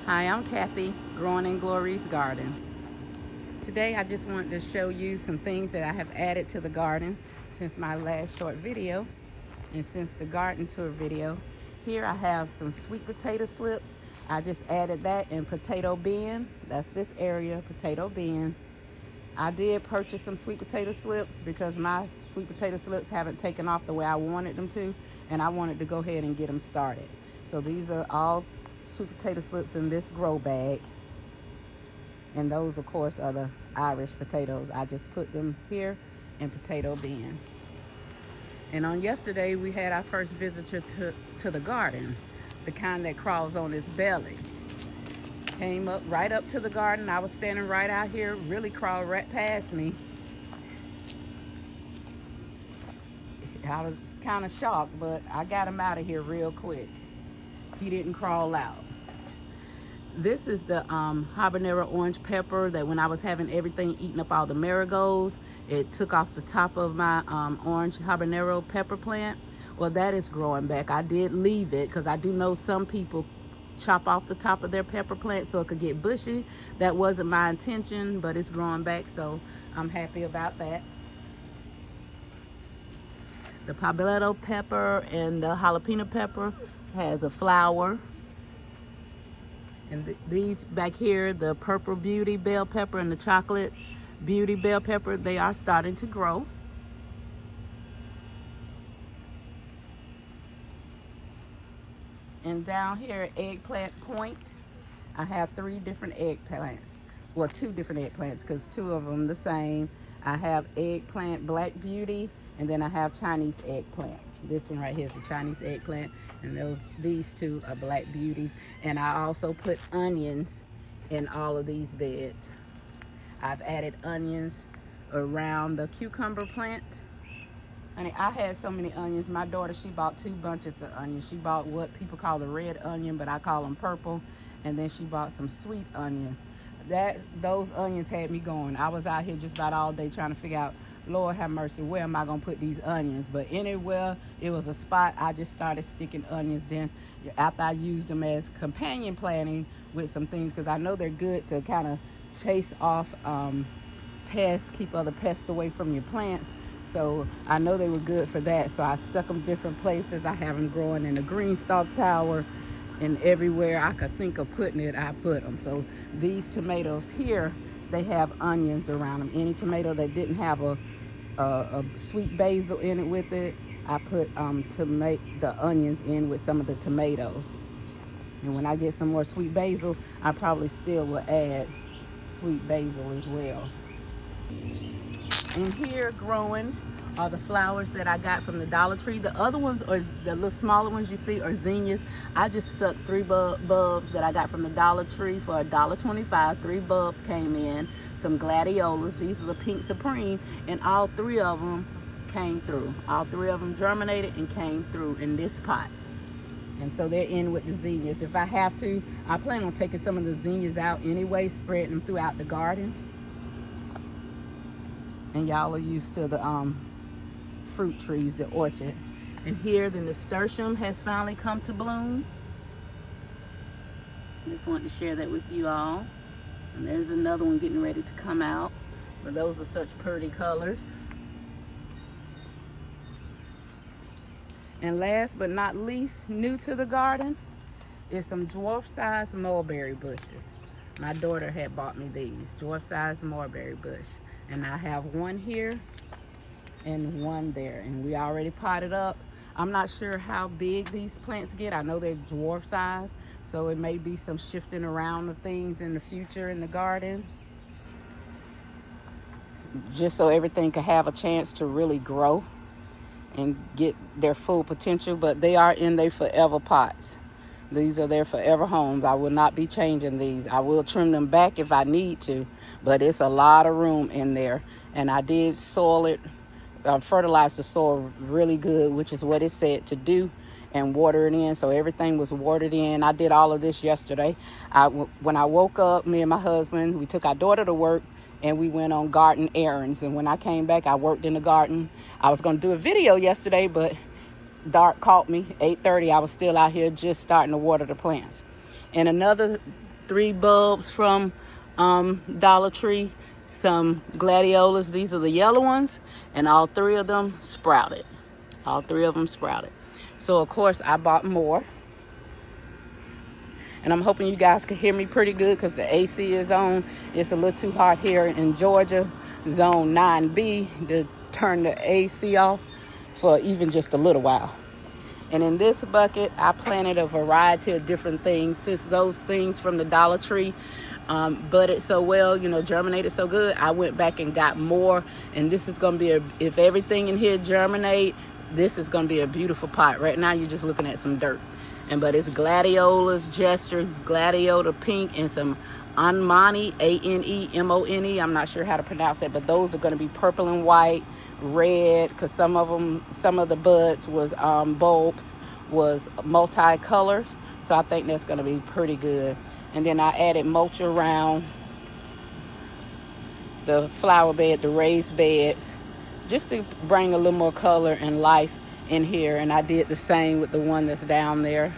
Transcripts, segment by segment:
Hi, I'm Kathy, growing in Glories Garden. Today I just wanted to show you some things that I have added to the garden since my last short video and since the garden tour video. Here I have some sweet potato slips. I just added that in potato bin. That's this area, potato bin. I did purchase some sweet potato slips because my sweet potato slips haven't taken off the way I wanted them to, and I wanted to go ahead and get them started. So these are all sweet potato slips in this grow bag, and those of course are the Irish potatoes. I just put them here in potato bin. And on yesterday we had our first visitor to the garden, the kind that crawls on its belly. Came up right up to the garden. I was standing right out here, really crawled right past me. I was kind of shocked, but I got him out of here real quick. He didn't crawl out. This is the habanero orange pepper that when I was having everything eating up all the marigolds, it took off the top of my orange habanero pepper plant. Well, that is growing back. I did leave it because I do know some people chop off the top of their pepper plant so it could get bushy. That wasn't my intention, but it's growing back, so I'm happy about that. The poblano pepper and the jalapeno pepper has a flower. And these back here, the purple beauty bell pepper and the chocolate beauty bell pepper, they are starting to grow. And down here at Eggplant Point, I have 3 different eggplants. Well, 2 different eggplants because 2 of them the same. I have eggplant black beauty, and then I have Chinese eggplant. This one right here is a Chinese eggplant, and these 2 are black beauties. And I also put onions in all of these beds. I've added onions around the cucumber plant. Honey, I had so many onions. My daughter, she bought 2 bunches of onions. She bought what people call the red onion, but I call them purple. And then she bought some sweet onions. Those onions had me going. I was out here just about all day trying to figure out, Lord have mercy, where am I gonna put these onions? But anywhere it was a spot, I just started sticking onions. Then after I used them as companion planting with some things, because I know they're good to kind of chase off pests, keep other pests away from your plants. So I know they were good for that. So I stuck them different places. I have them growing in the green stalk tower, and everywhere I could think of putting it, I put them. So these tomatoes here, they have onions around them. Any tomato that didn't have a sweet basil in it with it, I put to make the onions in with some of the tomatoes. And when I get some more sweet basil, I probably still will add sweet basil as well. And here growing are the flowers that I got from the Dollar Tree. The other ones, or the little smaller ones you see, are zinnias. I just stuck 3 bulbs that I got from the Dollar Tree for $1.25. 3 bulbs came in. Some gladiolas. These are the pink supreme, and all 3 of them came through. All 3 of them germinated and came through in this pot. And so they're in with the zinnias. If I have to, I plan on taking some of the zinnias out anyway, spreading them throughout the garden. And y'all are used to the fruit trees, the orchard. And here the nasturtium has finally come to bloom. Just wanted to share that with you all. And there's another one getting ready to come out. But those are such pretty colors. And last but not least, new to the garden, is some dwarf-sized mulberry bushes. My daughter had bought me these, dwarf-sized mulberry bush. And I have one here and one there, and we already potted up. I'm not sure how big these plants get. I know they're dwarf size, so it may be some shifting around of things in the future in the garden, just so everything could have a chance to really grow and get their full potential. But they are in their forever pots. These are their forever homes. I will not be changing these. I will trim them back if I need to, but it's a lot of room in there. And I did soil it, fertilize the soil really good, which is what it said to do, and water it in. So everything was watered in. I did all of this yesterday. When I woke up, me and my husband, we took our daughter to work, and we went on garden errands. And when I came back, I worked in the garden. I was going to do a video yesterday, but dark caught me. 8:30, I was still out here just starting to water the plants. And another 3 bulbs from Dollar Tree, some gladiolas. These are the yellow ones, and all 3 of them sprouted. All 3 of them sprouted. So of course I bought more. And I'm hoping you guys can hear me pretty good because the AC is on. It's a little too hot here in Georgia, zone 9B, to turn the AC off for even just a little while. And in this bucket, I planted a variety of different things. Since those things from the Dollar Tree budded so well, you know, germinated so good, I went back and got more. And this is going to be, if everything in here germinate, this is going to be a beautiful pot. Right now, you're just looking at some dirt. But it's gladiolas, gestures, gladiator pink, and some anemone, A-N-E-M-O-N-E. I'm not sure how to pronounce that, but those are going to be purple and white, red, because some of the buds was bulbs was multicolored. So I think that's going to be pretty good. And then I added mulch around the flower bed, the raised beds, just to bring a little more color and life in here. And I did the same with the one that's down there.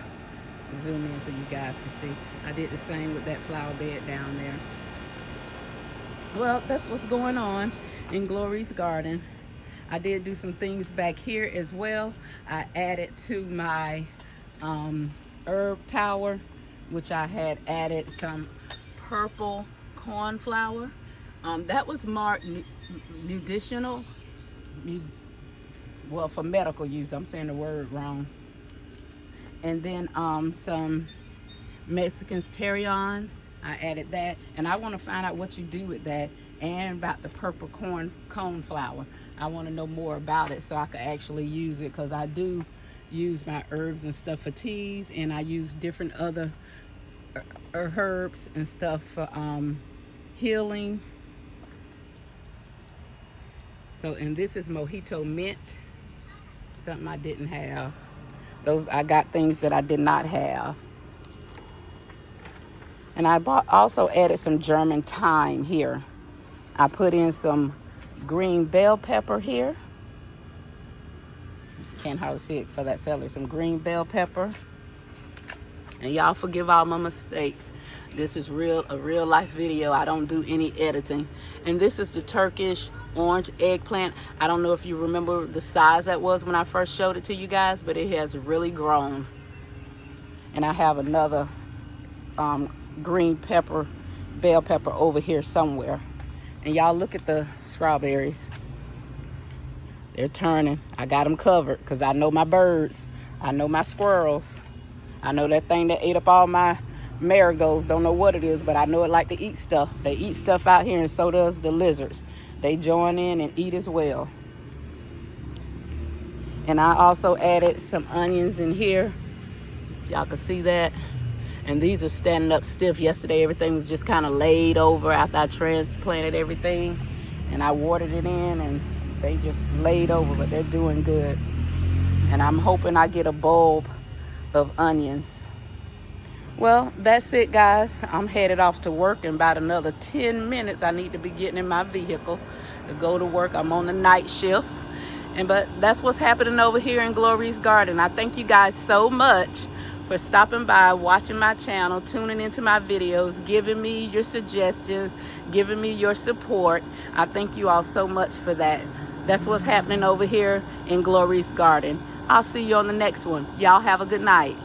Zoom in so you guys can see. I did the same with that flower bed down there. Well, that's what's going on in Glories Garden. I did do some things back here as well. I added to my herb tower, which I had added some purple cornflower. That was marked medicinal. Well, for medical use. I'm saying the word wrong. And then some Mexican's Terrion. I added that. And I want to find out what you do with that and about the purple cone flower. I want to know more about it so I can actually use it, because I do use my herbs and stuff for teas, and I use different other herbs and stuff for healing. So, and this is mojito mint. Something I didn't have. I got things that I did not have. And I also added some German thyme here. I put in some green bell pepper here. Can't hardly see it for that celery. Some green bell pepper. And y'all forgive all my mistakes. This is a real life video. I don't do any editing. And this is the Turkish orange eggplant. I don't know if you remember the size that was when I first showed it to you guys, but it has really grown. And I have another green pepper, bell pepper over here somewhere. And y'all look at the strawberries. They're turning. I got them covered because I know my birds. I know my squirrels. I know that thing that ate up all my marigolds. Don't know what it is, but I know it like to eat stuff. They eat stuff out here, and so does the lizards. They join in and eat as well. And I also added some onions in here. Y'all can see that. And these are standing up stiff. Yesterday, everything was just kind of laid over after I transplanted everything. And I watered it in, and they just laid over, but they're doing good. And I'm hoping I get a bulb of onions. Well, that's it, guys. I'm headed off to work in about another 10 minutes. I need to be getting in my vehicle to go to work. I'm on the night shift. But that's what's happening over here in Glories Garden. I thank you guys so much for stopping by, watching my channel, tuning into my videos, giving me your suggestions, giving me your support. I thank you all so much for that. That's what's happening over here in Glories Garden. I'll see you on the next one. Y'all have a good night.